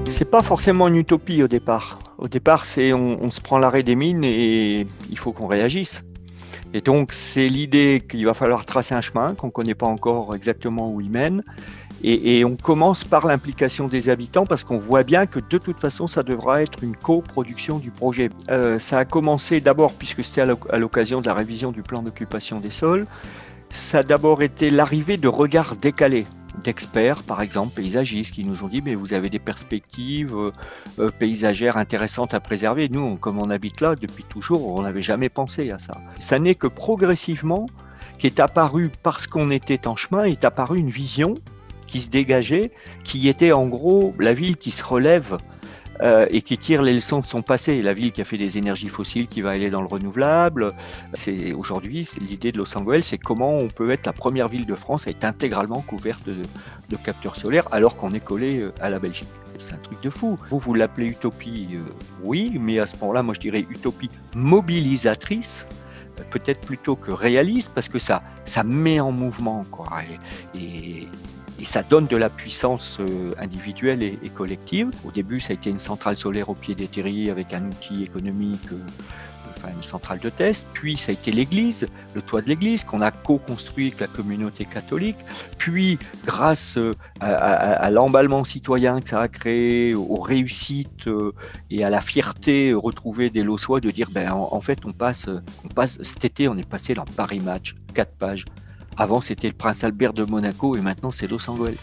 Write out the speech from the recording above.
C'est pas forcément une utopie au départ. Au départ, on se prend l'arrêt des mines et il faut qu'on réagisse. Et donc, c'est l'idée qu'il va falloir tracer un chemin qu'on ne connaît pas encore exactement où il mène. Et on commence par l'implication des habitants parce qu'on voit bien que de toute façon, ça devra être une coproduction du projet. Ça a commencé d'abord, puisque c'était à l'occasion de la révision du plan d'occupation des sols, ça a d'abord été l'arrivée de regards décalés d'experts, par exemple paysagistes, qui nous ont dit mais vous avez des perspectives paysagères intéressantes à préserver. Nous, comme on habite là depuis toujours, on n'avait jamais pensé à ça. Ça n'est que progressivement qu'est apparu, parce qu'on était en chemin, est apparue une vision qui se dégageait, qui était en gros la ville qui se relève et qui tire les leçons de son passé. La ville qui a fait des énergies fossiles, qui va aller dans le renouvelable. Aujourd'hui, l'idée de Los Angeles, c'est comment on peut être la première ville de France à être intégralement couverte de capteurs solaires alors qu'on est collé à la Belgique. C'est un truc de fou. Vous l'appelez utopie, oui, mais à ce moment-là, moi je dirais utopie mobilisatrice, peut-être plutôt que réaliste, parce que ça met en mouvement, quoi. Et ça donne de la puissance individuelle et collective. Au début, ça a été une centrale solaire au pied des terriers avec un outil économique, une centrale de test. Puis, ça a été l'église, le toit de l'église qu'on a co-construit avec la communauté catholique. Puis, grâce à l'emballement citoyen que ça a créé, aux réussites et à la fierté retrouvée des Lossois de dire, en fait, on passe, cet été, on est passé dans Paris Match, 4 pages. Avant, c'était le Prince Albert de Monaco et maintenant, c'est Los Angeles.